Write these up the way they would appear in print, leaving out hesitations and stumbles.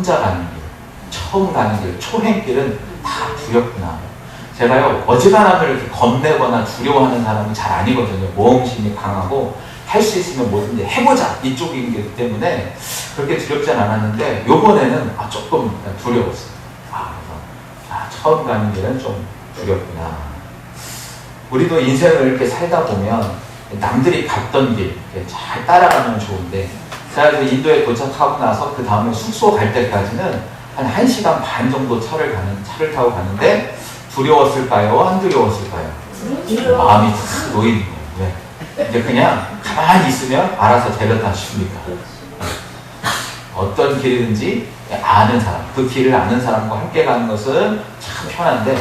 혼자 가는 길, 처음 가는 길, 초행길은 다 두렵구나. 제가요, 어지간하면 이렇게 겁내거나 두려워하는 사람은 잘 아니거든요. 모험심이 강하고 할 수 있으면 뭐든지 해보자 이쪽이기 때문에 그렇게 두렵진 않았는데 요번에는 조금 두려웠어요. 그래서 처음 가는 길은 좀 두렵구나. 우리도 인생을 이렇게 살다 보면 남들이 갔던 길 잘 따라가면 좋은데 제가 인도에 도착하고 나서 그 다음에 숙소 갈 때까지는 한 1시간 반 정도 차를 타고 가는데 두려웠을까요? 안 두려웠을까요? 마음이 탁 놓이는 거예요. 왜? 이제 그냥 가만히 있으면 알아서 데려다 줍니까? 어떤 길이든지 아는 사람, 그 길을 아는 사람과 함께 가는 것은 참 편한데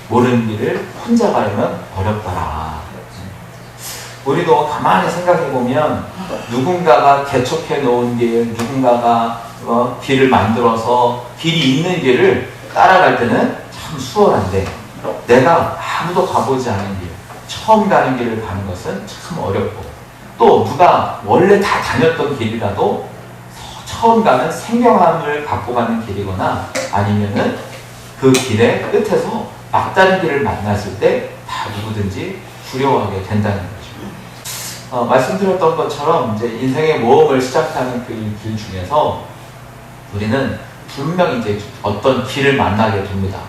모르는 길을 혼자 가려면 어렵더라. 우리도 가만히 생각해보면 누군가가 개척해 놓은 길, 누군가가 길을 만들어서 길이 있는 길을 따라갈 때는 참 수월한데 내가 아무도 가보지 않은 길, 처음 가는 길을 가는 것은 참 어렵고 또 누가 원래 다 다녔던 길이라도 처음 가는 생경함을 갖고 가는 길이거나 아니면은 그 길의 끝에서 막다른 길을 만났을 때 다 누구든지 두려워하게 된다는 거죠. 말씀드렸던 것처럼 이제 인생의 모험을 시작하는 그 길 중에서 우리는 분명히 이제 어떤 길을 만나게 됩니다.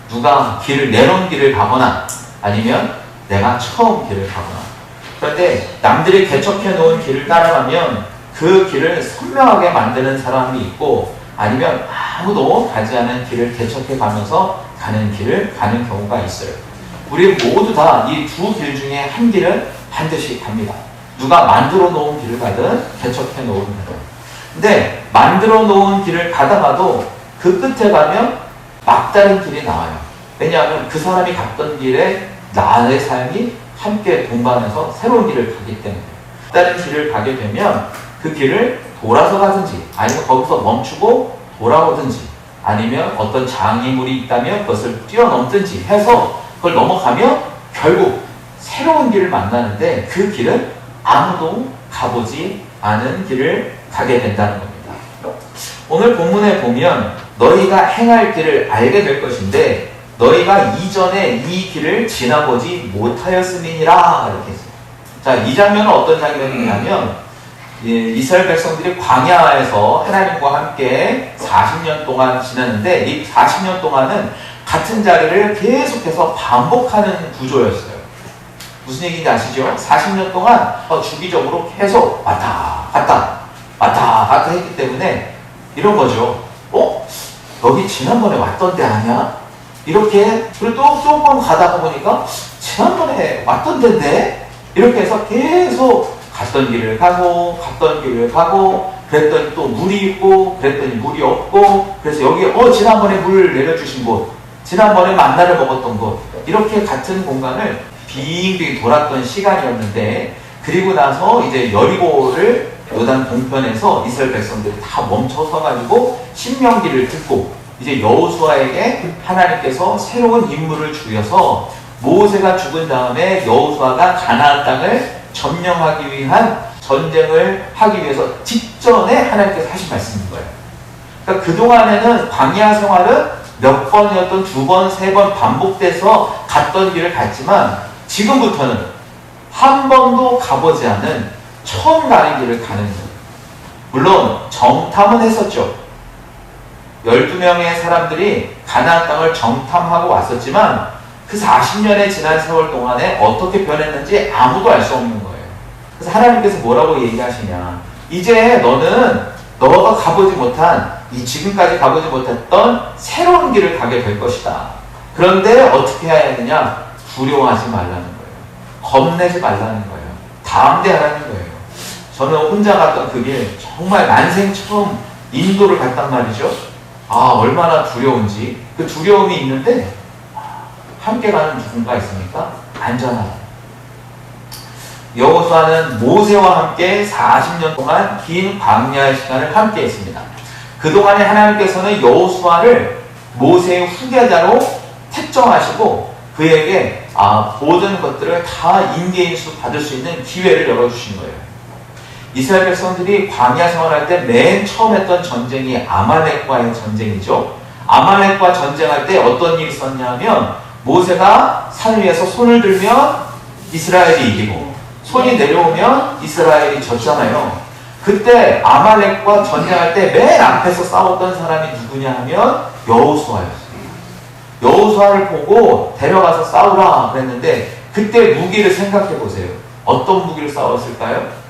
누가 길을 내놓은 길을 가거나 아니면 내가 처음 길을 가거나. 그런데 남들이 개척해 놓은 길을 따라가면 그 길을 선명하게 만드는 사람이 있고 아니면 아무도 가지 않은 길을 개척해 가면서 가는 길을 가는 경우가 있어요. 우리 모두 다 이 두 길 중에 한 길은 반드시 갑니다. 누가 만들어 놓은 길을 가든 개척해 놓은 길을. 근데 만들어 놓은 길을 가다가도 그 끝에 가면 막다른 길이 나와요. 왜냐하면 그 사람이 갔던 길에 나의 삶이 함께 동반해서 새로운 길을 가기 때문에 다른 길을 가게 되면 그 길을 돌아서 가든지 아니면 거기서 멈추고 돌아오든지 아니면 어떤 장애물이 있다면 그것을 뛰어넘든지 해서 그걸 넘어가면 결국 새로운 길을 만나는데 그 길은 아무도 가보지 않은 길을 가게 된다는 겁니다. 오늘 본문에 보면 너희가 행할 길을 알게 될 것인데 너희가 이전에 이 길을 지나보지 못하였음이니라 이렇게 했어요. 자, 이 장면은 어떤 장면이냐면 이스라엘 백성들이 광야에서 하나님과 함께 40년 동안 지났는데 이 40년 동안은 같은 자리를 계속해서 반복하는 구조였어요. 무슨 얘기인지 아시죠? 40년 동안 주기적으로 계속 왔다 갔다 했기 때문에 이런 거죠. 여기 지난번에 왔던 데 아니야? 이렇게 그리고 또 조금 가다가 보니까 지난번에 왔던 데인데 이렇게 해서 계속 갔던 길을 가고 그랬더니 또 물이 있고 그랬더니 물이 없고 그래서 여기 지난번에 물 내려주신 곳 지난번에 만나를 먹었던 곳 이렇게 같은 공간을 빙빙 돌았던 시간이었는데 그리고 나서 이제 여리고를 요단 동편에서 이스라엘 백성들이 다 멈춰서 가지고 신명기를 듣고 이제 여호수아에게 하나님께서 새로운 임무를 주셔서 모세가 죽은 다음에 여호수아가 가나안 땅을 점령하기 위한 전쟁을 하기 위해서 직전에 하나님께서 하신 말씀인 거예요. 그러니까 그동안에는 광야 생활은 몇 번이었던 2번, 3번 반복돼서 갔던 길을 갔지만 지금부터는 한 번도 가보지 않은 처음 가는 길을 가는 거예요. 물론 정탐은 했었죠. 12명의 사람들이 가나안 땅을 정탐하고 왔었지만 그 40년의 지난 세월 동안에 어떻게 변했는지 아무도 알 수 없는 거예요. 그래서 하나님께서 뭐라고 얘기하시냐. 이제 너가 가보지 못한 지금까지 가보지 못했던 새로운 길을 가게 될 것이다. 그런데 어떻게 해야 되냐? 두려워하지 말라는 거예요. 겁내지 말라는 거예요. 담대하라는 거예요. 저는 혼자 갔던 그 길 정말 난생 처음 인도를 갔단 말이죠. 얼마나 두려운지. 그 두려움이 있는데 함께 가는 누군가 있습니까? 안전하다. 여호수아는 모세와 함께 40년 동안 긴 광야의 시간을 함께 했습니다. 그동안에 하나님께서는 여호수아를 모세의 후계자로 택정하시고 그에게 모든 것들을 다 인계인수 받을 수 있는 기회를 열어주신 거예요. 이스라엘 백성들이 광야 생활할 때 맨 처음 했던 전쟁이 아말렉과의 전쟁이죠. 아말렉과 전쟁할 때 어떤 일이 있었냐면 모세가 산 위에서 손을 들면 이스라엘이 이기고 손이 내려오면 이스라엘이 졌잖아요. 그때 아말렉과 전쟁할 때 맨 앞에서 싸웠던 사람이 누구냐 하면 여호수아였어요. 여호수아를 보고 데려가서 싸우라 그랬는데 그때 무기를 생각해 보세요. 어떤 무기를 싸웠을까요?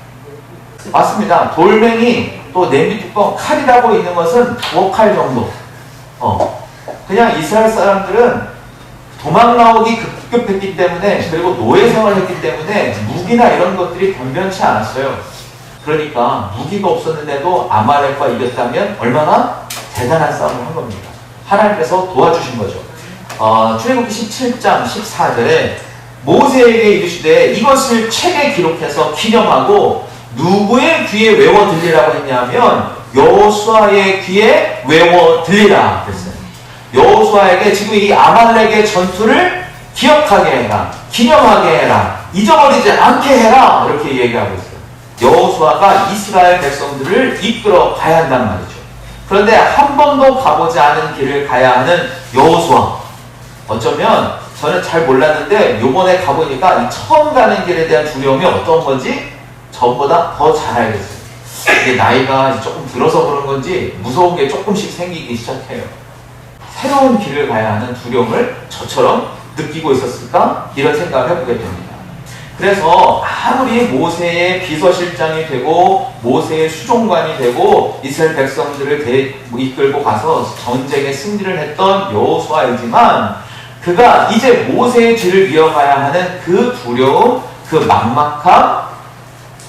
맞습니다. 돌멩이 또 냄비 뚜껑 칼이라고 있는 것은 두어 칼 정도. 그냥 이스라엘 사람들은 도망 나오기 급급했기 때문에 그리고 노예 생활했기 때문에 무기나 이런 것들이 변변치 않았어요. 그러니까 무기가 없었는데도 아말렉과 이겼다면 얼마나 대단한 싸움을 한 겁니다. 하나님께서 도와주신 거죠. 출애굽기 17장 14절에 모세에게 이르시되 이것을 책에 기록해서 기념하고 누구의 귀에 외워 들리라고 했냐면 여호수아의 귀에 외워 들리라 그랬어요. 여호수아에게 지금 이 아말렉의 전투를 기억하게 해라, 기념하게 해라, 잊어버리지 않게 해라 이렇게 얘기하고 있어요. 여호수아가 이스라엘 백성들을 이끌어 가야 한단 말이죠. 그런데 한 번도 가보지 않은 길을 가야 하는 여호수아, 어쩌면 저는 잘 몰랐는데 요번에 가보니까 이 처음 가는 길에 대한 두려움이 어떤 건지 저보다 더 잘 알겠어요. 이게 나이가 조금 들어서 그런 건지 무서운 게 조금씩 생기기 시작해요. 새로운 길을 가야 하는 두려움을 저처럼 느끼고 있었을까? 이런 생각을 해보게 됩니다. 그래서 아무리 모세의 비서실장이 되고 모세의 수종관이 되고 이스라엘 백성들을 이끌고 가서 전쟁에 승리를 했던 여호수아이지만 그가 이제 모세의 뒤를 이어가야 하는 그 두려움, 그 막막함,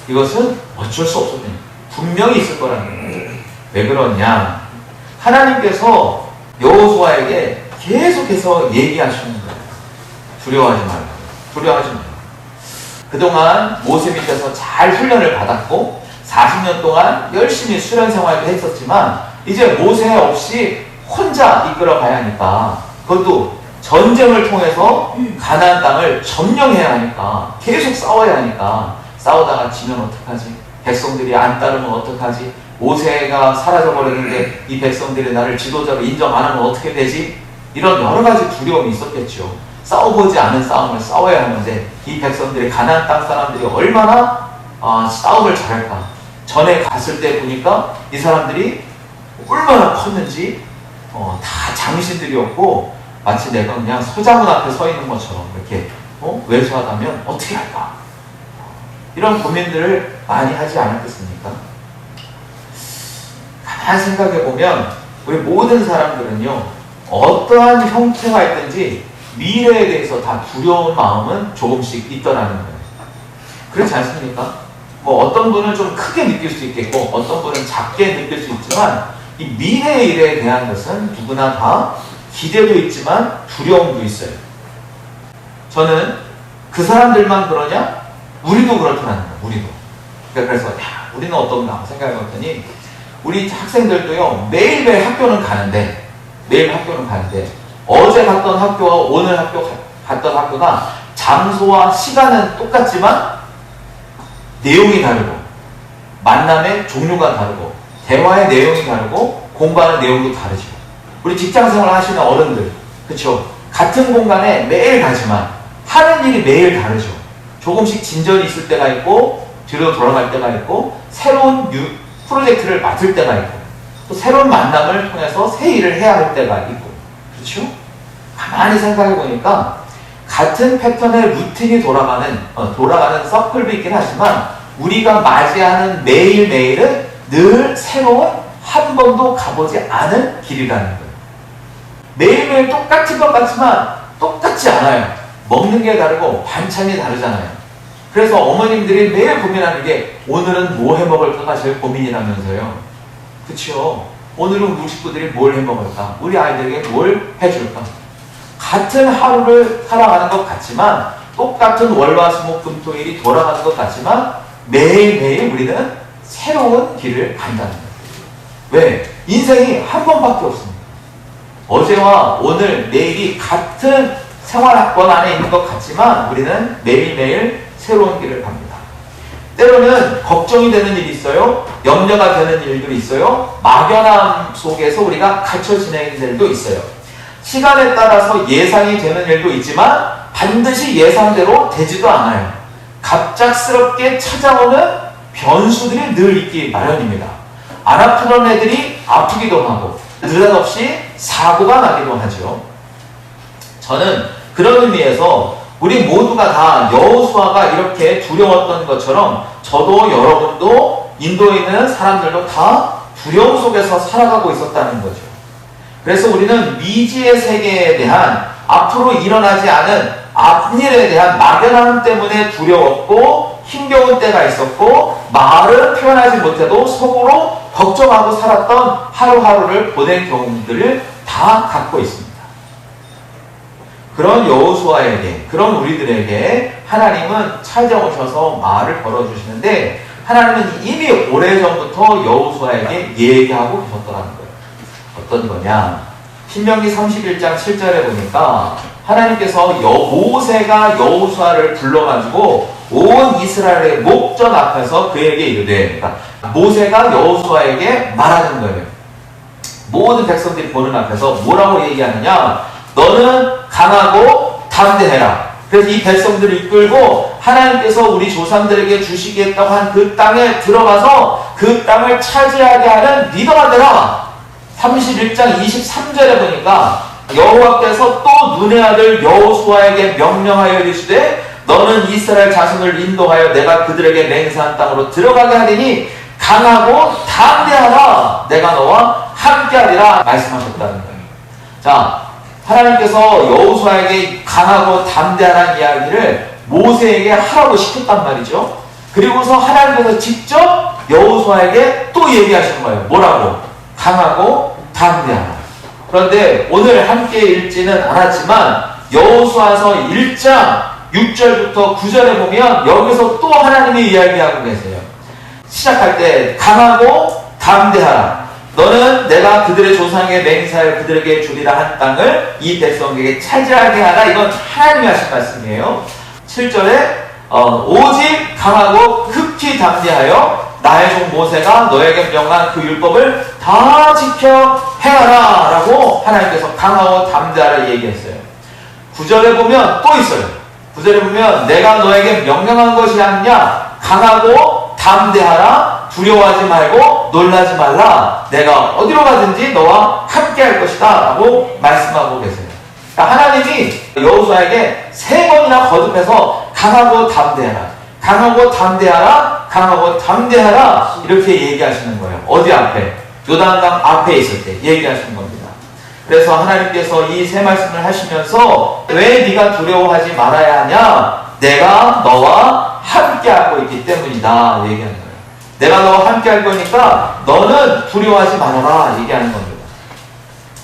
이것은 어쩔 수 없었거든요. 분명히 있을 거라는 거예요. 왜 그러냐? 하나님께서 여호수아에게 계속해서 얘기하시는 거예요. 두려워하지 말고, 두려워하지 말고. 그동안 모세 밑에서 잘 훈련을 받았고 40년 동안 열심히 수련 생활도 했었지만 이제 모세 없이 혼자 이끌어 가야 하니까, 그것도 전쟁을 통해서 가나안 땅을 점령해야 하니까, 계속 싸워야 하니까, 싸우다가 지면 어떡하지? 백성들이 안 따르면 어떡하지? 모세가 사라져버렸는데 이 백성들이 나를 지도자로 인정 안 하면 어떻게 되지? 이런 여러 가지 두려움이 있었겠죠. 싸워보지 않은 싸움을 싸워야 하는데 이 백성들이, 가나안 땅 사람들이 얼마나 싸움을 잘할까? 전에 갔을 때 보니까 이 사람들이 얼마나 컸는지 다 장신들이었고 마치 내가 그냥 서장훈 앞에 서 있는 것처럼 이렇게 왜소하다면 어떻게 할까? 이런 고민들을 많이 하지 않았겠습니까? 가만히 생각해보면 우리 모든 사람들은요, 어떠한 형태가 있든지 미래에 대해서 다 두려운 마음은 조금씩 있더라는 거예요. 그렇지 않습니까? 뭐 어떤 분은 좀 크게 느낄 수 있겠고 어떤 분은 작게 느낄 수 있지만 이 미래의 일에 대한 것은 누구나 다 기대도 있지만 두려움도 있어요. 저는 그 사람들만 그러냐? 우리도 그렇더라는 거예요. 우리도. 그래서 우리는 어떤가 생각해봤더니 우리 학생들도요, 매일매일 학교는 가는데 어제 갔던 학교와 오늘 갔던 학교가 장소와 시간은 똑같지만 내용이 다르고 만남의 종류가 다르고 대화의 내용이 다르고 공부하는 내용도 다르죠. 우리 직장생활 하시는 어른들, 그렇죠? 같은 공간에 매일 가지만 하는 일이 매일 다르죠. 조금씩 진전이 있을 때가 있고 뒤로 돌아갈 때가 있고 새로운 프로젝트를 맡을 때가 있고 또 새로운 만남을 통해서 새 일을 해야 할 때가 있고, 그렇죠? 가만히 생각해 보니까 같은 패턴의 루틴이 돌아가는 서클도 있긴 하지만 우리가 맞이하는 매일매일은 늘 새로운, 한 번도 가보지 않은 길이라는 거예요. 매일매일 똑같은 것 같지만 똑같지 않아요. 먹는 게 다르고 반찬이 다르잖아요. 그래서 어머님들이 매일 고민하는 게 오늘은 뭐 해먹을까가 제일 고민이라면서요. 그쵸? 오늘은 우리 식구들이 뭘 해먹을까? 우리 아이들에게 뭘 해줄까? 같은 하루를 살아가는 것 같지만 똑같은 월화수목금토일이 돌아가는 것 같지만 매일매일 우리는 새로운 길을 간다는 거예요. 왜? 인생이 한 번밖에 없습니다. 어제와 오늘, 내일이 같은 생활권 안에 있는 것 같지만 우리는 매일매일 새로운 길을 갑니다. 때로는 걱정이 되는 일이 있어요. 염려가 되는 일들이 있어요. 막연함 속에서 우리가 갇혀 지내는 일도 있어요. 시간에 따라서 예상이 되는 일도 있지만 반드시 예상대로 되지도 않아요. 갑작스럽게 찾아오는 변수들이 늘 있기 마련입니다. 안 아프던 애들이 아프기도 하고 느닷없이 사고가 나기도 하죠. 저는 그런 의미에서 우리 모두가 다 여호수아가 이렇게 두려웠던 것처럼 저도 여러분도 인도에 있는 사람들도 다 두려움 속에서 살아가고 있었다는 거죠. 그래서 우리는 미지의 세계에 대한 앞으로 일어나지 않은 앞일에 대한 막연함 때문에 두려웠고 힘겨운 때가 있었고 말을 표현하지 못해도 속으로 걱정하고 살았던 하루하루를 보낸 경험들을 다 갖고 있습니다. 그런 여호수아에게, 그런 우리들에게 하나님은 찾아오셔서 말을 걸어주시는데 하나님은 이미 오래전부터 여호수아에게 얘기하고 계셨더라는 거예요. 어떤 거냐? 신명기 31장 7절에 보니까 하나님께서 모세가 여호수아를 불러가지고 온 이스라엘의 목전 앞에서 그에게 이르되, 그러니까 모세가 여호수아에게 말하는 거예요. 모든 백성들이 보는 앞에서 뭐라고 얘기하느냐? 너는 강하고 담대해라. 그래서 이 백성들을 이끌고 하나님께서 우리 조상들에게 주시겠다고 한 그 땅에 들어가서 그 땅을 차지하게 하는 리더가 되라. 31장 23절에 보니까 여호와께서 또 눈의 아들 여호수아에게 명령하여 이르시되 너는 이스라엘 자손을 인도하여 내가 그들에게 맹세한 땅으로 들어가게 하리니 강하고 담대하라. 내가 너와 함께하리라 말씀하셨다는 거예요. 자, 하나님께서 여호수아에게 강하고 담대하라는 이야기를 모세에게 하라고 시켰단 말이죠. 그리고서 하나님께서 직접 여호수아에게 또 얘기하신 거예요. 뭐라고? 강하고 담대하라. 그런데 오늘 함께 읽지는 않았지만 여호수아서 1장 6절부터 9절에 보면 여기서 또 하나님이 이야기하고 계세요. 시작할 때 강하고 담대하라. 너는 내가 그들의 조상에게 맹세하여 그들에게 주리라 한 땅을 이 백성에게 차지하게 하라. 이건 하나님이 하신 말씀이에요. 7절에 오직 강하고 극히 담대하여 나의 종 모세가 너에게 명한 그 율법을 다 지켜 행하라 라고 하나님께서 강하고 담대하라 얘기했어요. 9절에 보면 또 있어요. 9절에 보면 내가 너에게 명령한 것이 아니냐? 강하고 담대하라. 두려워하지 말고 놀라지 말라. 내가 어디로 가든지 너와 함께 할 것이다 라고 말씀하고 계세요. 그러니까 하나님이 여호수아에게 3번이나 거듭해서 강하고 담대하라, 강하고 담대하라, 강하고 담대하라 이렇게 얘기하시는 거예요. 어디 앞에? 요단강 앞에 있을 때 얘기하시는 겁니다. 그래서 하나님께서 이 세 말씀을 하시면서 왜 네가 두려워하지 말아야 하냐? 내가 너와 함께하고 있기 때문이다 얘기하는 거예요. 내가 너와 함께할 거니까 너는 두려워하지 말아라 얘기하는 겁니다.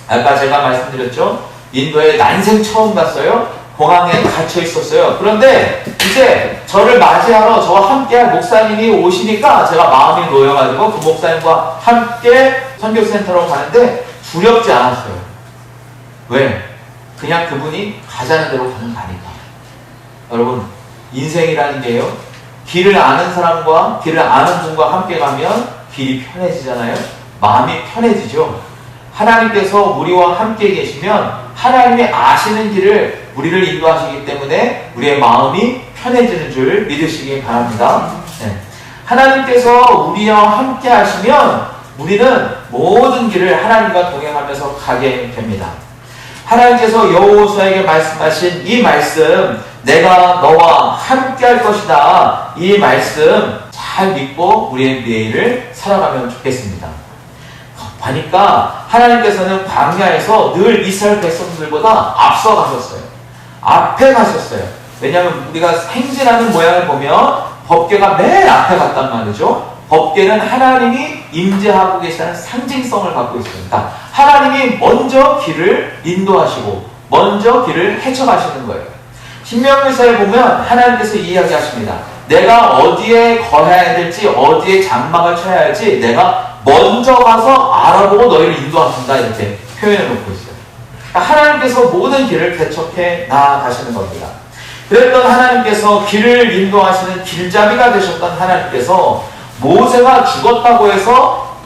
아까 제가 말씀드렸죠. 인도에 난생 처음 갔어요. 공항에 갇혀 있었어요. 그런데 이제 저를 맞이하러 저와 함께할 목사님이 오시니까 제가 마음이 놓여가지고 그 목사님과 함께 선교센터로 가는데 두렵지 않았어요. 왜? 그냥 그분이 가자는 대로 가는 거니까. 여러분, 인생이라는 게요, 길을 아는 사람과 길을 아는 분과 함께 가면 길이 편해지잖아요. 마음이 편해지죠. 하나님께서 우리와 함께 계시면 하나님이 아시는 길을 우리를 인도하시기 때문에 우리의 마음이 편해지는 줄 믿으시기 바랍니다. 네. 하나님께서 우리와 함께 하시면 우리는 모든 길을 하나님과 동행하면서 가게 됩니다. 하나님께서 여호수아에게 말씀하신 이 말씀, 내가 너와 함께 할 것이다, 이 말씀 잘 믿고 우리의 내일을 살아가면 좋겠습니다. 보니까 하나님께서는 광야에서 늘 이스라엘 백성들보다 앞서 가셨어요. 앞에 가셨어요. 왜냐하면 우리가 행진하는 모양을 보면 법궤가 맨 앞에 갔단 말이죠. 법궤는 하나님이 임재하고 계시다는 상징성을 갖고 있습니다. 하나님이 먼저 길을 인도하시고 먼저 길을 헤쳐가시는 거예요. 신명기서에 보면 하나님께서 이야기하십니다. 내가 어디에 거해야 될지, 어디에 장막을 쳐야 할지 내가 먼저 가서 알아보고 너희를 인도하신다 이렇게 표현해 놓고 있어요. 그러니까 하나님께서 모든 길을 개척해 나가시는 겁니다. 그랬던 하나님께서 길을 인도하시는 길잡이가 되셨던 하나님께서 모세가 죽었다고 해서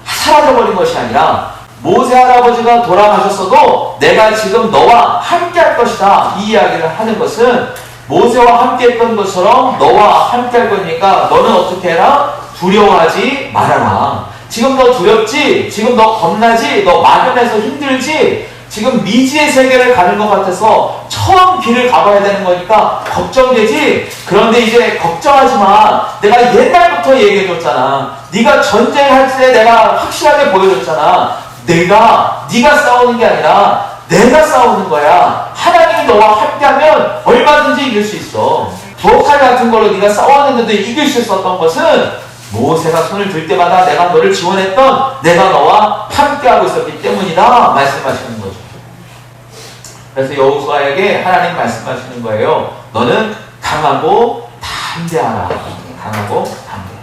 사라져버린 것이 아니라 모세 할아버지가 돌아가셨어도 내가 지금 너와 함께 할 것이다, 이 이야기를 하는 것은 모세와 함께 했던 것처럼 너와 함께 할 거니까 너는 어떻게 해라? 두려워하지 말아라. 지금 너 두렵지? 지금 너 겁나지? 너 막연해서 힘들지? 지금 미지의 세계를 가는 것 같아서 처음 길을 가봐야 되는 거니까 걱정되지? 그런데 이제 걱정하지 마. 내가 옛날부터 얘기해줬잖아. 네가 전쟁할 때 내가 확실하게 보여줬잖아. 네가 싸우는 게 아니라 내가 싸우는 거야. 하나님이 너와 함께하면 얼마든지 이길 수 있어. 부엌칼 같은 걸로 네가 싸웠는데도 이길 수 있었던 것은 모세가 손을 들 때마다 내가 너를 지원했던, 내가 너와 함께하고 있었기 때문이다 말씀하시는 거죠. 그래서 여호수아에게 하나님 말씀하시는 거예요. 너는 강하고 담대하라. 강하고 담대하라.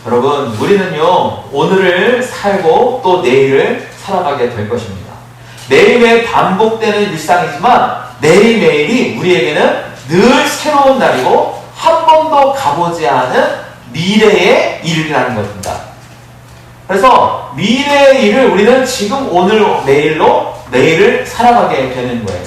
여러분, 우리는요, 오늘을 살고 또 내일을 살아가게 될 것입니다. 매일매일 반복되는 일상이지만 매일매일이 우리에게는 늘 새로운 날이고 한 번도 가보지 않은 미래의 일이라는 것입니다. 그래서 미래의 일을 우리는 지금 오늘 내일로 내일을 살아가게 되는 거예요.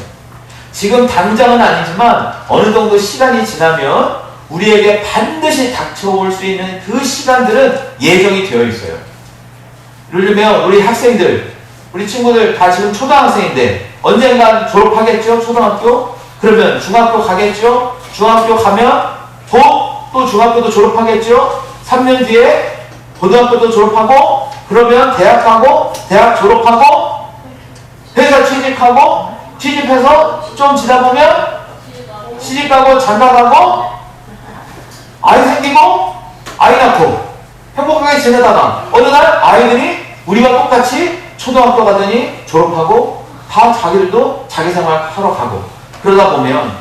지금 당장은 아니지만 어느 정도 시간이 지나면 우리에게 반드시 닥쳐올 수 있는 그 시간들은 예정이 되어 있어요. 예를 들면 우리 학생들, 우리 친구들 다 지금 초등학생인데 언젠간 졸업하겠죠? 초등학교? 그러면 중학교 가겠죠? 중학교 가면 또 중학교도 졸업하겠죠? 3년 뒤에 고등학교도 졸업하고, 그러면 대학 가고, 대학 졸업하고, 회사 취직하고, 취직해서 좀 지나 보면 시집가고, 장가가고, 아이 생기고, 아이 낳고 행복하게 지내다가 어느 날 아이들이 우리와 똑같이 초등학교 가더니 졸업하고 다 자기들도 자기 생활 하러 가고, 그러다 보면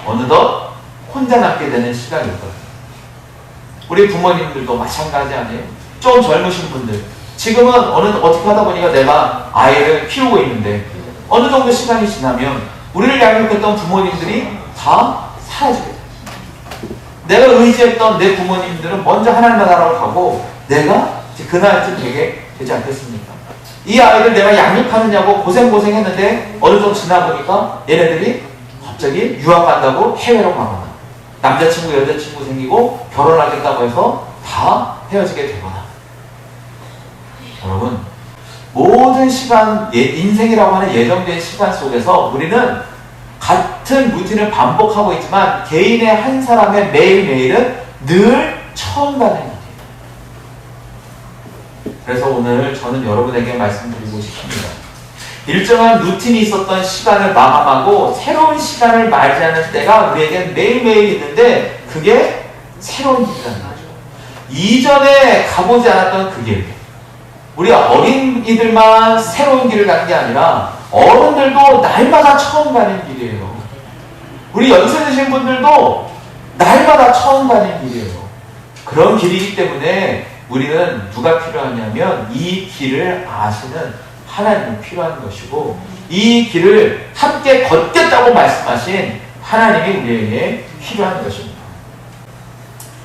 어느덧 혼자 남게 되는 시간이 있거든요. 우리 부모님들도 마찬가지 아니에요? 좀 젊으신 분들, 지금은 어떻게 하다 보니까 내가 아이를 키우고 있는데 어느 정도 시간이 지나면 우리를 양육했던 부모님들이 다 사라지게 돼요. 내가 의지했던 내 부모님들은 먼저 하나님 나라로 가고 내가 이제 그날쯤 되지 않겠습니까? 이 아이를 내가 양육하느냐고 고생했는데 어느 정도 지나 보니까 얘네들이 갑자기 유학 간다고 해외로 가거나 남자친구, 여자친구 생기고 결혼하겠다고 해서 다 헤어지게 되거나. 여러분, 모든 시간, 인생이라고 하는 예정된 시간 속에서 우리는 같은 루틴을 반복하고 있지만 개인의 한 사람의 매일매일은 늘 처음 가는 일이에요. 그래서 오늘 저는 여러분에게 말씀드리고 싶습니다. 일정한 루틴이 있었던 시간을 마감하고 새로운 시간을 맞이하는 때가 우리에게 매일매일 있는데 그게 새로운 길이라는 거죠. 이전에 가보지 않았던 그 길. 우리 어린이들만 새로운 길을 가는 게 아니라 어른들도 날마다 처음 가는 길이에요. 우리 연세 드신 분들도 날마다 처음 가는 길이에요. 그런 길이기 때문에 우리는 누가 필요하냐면 이 길을 아시는 하나님이 필요한 것이고 이 길을 함께 걷겠다고 말씀하신 하나님이 우리에게 필요한 것입니다.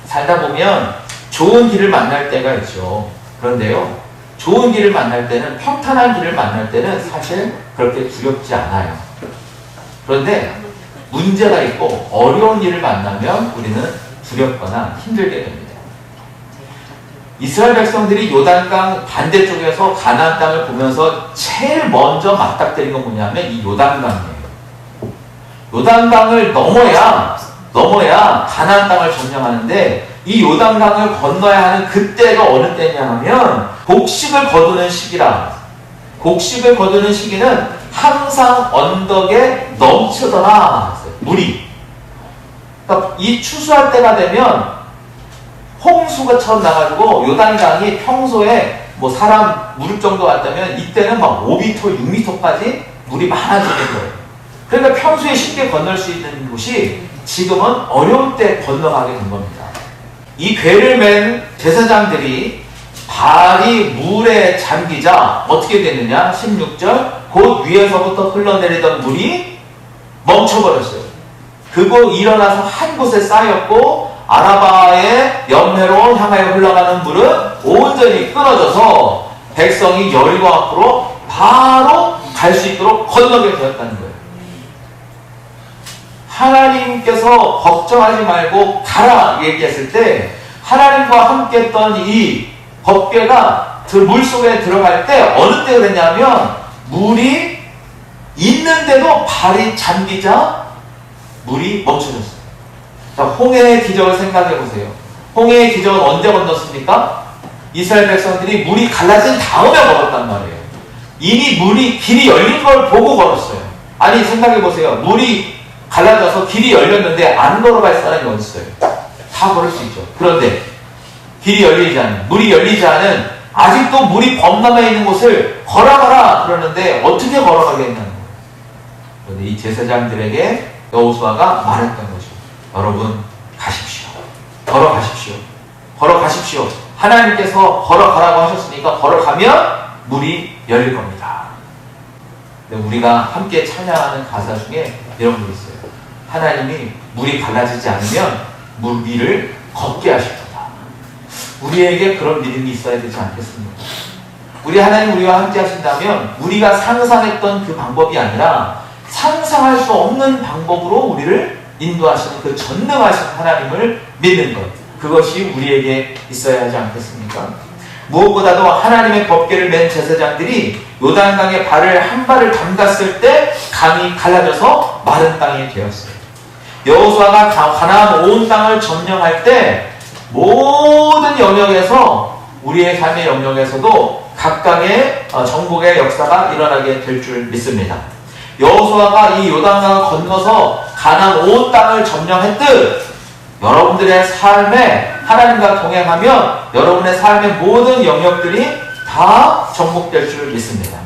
살다 보면 좋은 길을 만날 때가 있죠. 그런데요, 좋은 길을 만날 때는, 평탄한 길을 만날 때는 사실 그렇게 두렵지 않아요. 그런데 문제가 있고 어려운 일을 만나면 우리는 두렵거나 힘들게 됩니다. 이스라엘 백성들이 요단강 반대쪽에서 가나안 땅을 보면서 제일 먼저 맞닥뜨린 건 뭐냐면 이 요단강이에요. 요단강을 넘어야 가나안 땅을 점령하는데 이 요단강을 건너야 하는 그때가 어느 때냐 하면 곡식을 거두는 시기라. 곡식을 거두는 시기는 항상 언덕에 넘치더라. 물이. 그러니까 이 추수할 때가 되면 홍수가 처음 나가지고 요단강이 평소에 뭐 사람 무릎 정도 왔다면 이때는 막 5m, 6m까지 물이 많아지는 거예요. 그러니까 평소에 쉽게 건널 수 있는 곳이 지금은 어려울 때 건너가게 된 겁니다. 이 궤를 맨 제사장들이 발이 물에 잠기자 어떻게 됐느냐? 16절 곧 위에서부터 흘러내리던 물이 멈춰버렸어요. 그거 일어나서 한 곳에 쌓였고 아라바의 연회로 향하여 흘러가는 물은 온전히 끊어져서 백성이 여리고 앞으로 바로 갈 수 있도록 건너게 되었다는 거예요. 하나님께서 걱정하지 말고 가라 얘기했을 때 하나님과 함께 했던 이 법궤가 물속에 들어갈 때 어느 때 그랬냐면 물이 있는데도 발이 잠기자 물이 멈춰졌어요. 자, 홍해의 기적을 생각해 보세요. 홍해의 기적은 언제 건넜습니까? 이스라엘 백성들이 물이 갈라진 다음에 걸었단 말이에요. 이미 물이 길이 열린 걸 보고 걸었어요. 아니 생각해 보세요. 물이 갈라져서 길이 열렸는데 안 걸어갈 사람이 어디 있어요? 다 걸을 수 있죠. 그런데 길이 열리지 않은, 물이 열리지 않은 아직도 물이 범람해 있는 곳을 걸어가라 그러는데 어떻게 걸어가겠냐는 거예요. 그런데 이 제사장들에게 여호수아가 말했던 거죠. 여러분 가십시오. 걸어가십시오. 걸어가십시오. 하나님께서 걸어가라고 하셨으니까 걸어가면 물이 열릴 겁니다. 근데 우리가 함께 찬양하는 가사 중에 이런 게 있어요. 하나님이 물이 갈라지지 않으면 물 위를 걷게 하실 거다. 우리에게 그런 믿음이 있어야 되지 않겠습니까? 우리 하나님 우리와 함께 하신다면 우리가 상상했던 그 방법이 아니라 상상할 수 없는 방법으로 우리를 인도하시는 그 전능하신 하나님을 믿는 것, 그것이 우리에게 있어야 하지 않겠습니까? 무엇보다도 하나님의 법궤를 맨 제사장들이 요단강에 한 발을 담갔을 때 강이 갈라져서 마른 땅이 되었어요. 여호수아가 가나안 온 땅을 점령할 때 모든 영역에서 우리의 삶의 영역에서도 각각의 정복의 역사가 일어나게 될 줄 믿습니다. 여호수아가 이 요단강을 건너서 가나안 온 땅을 점령했듯 여러분들의 삶에 하나님과 동행하면 여러분의 삶의 모든 영역들이 다 정복될 줄 믿습니다.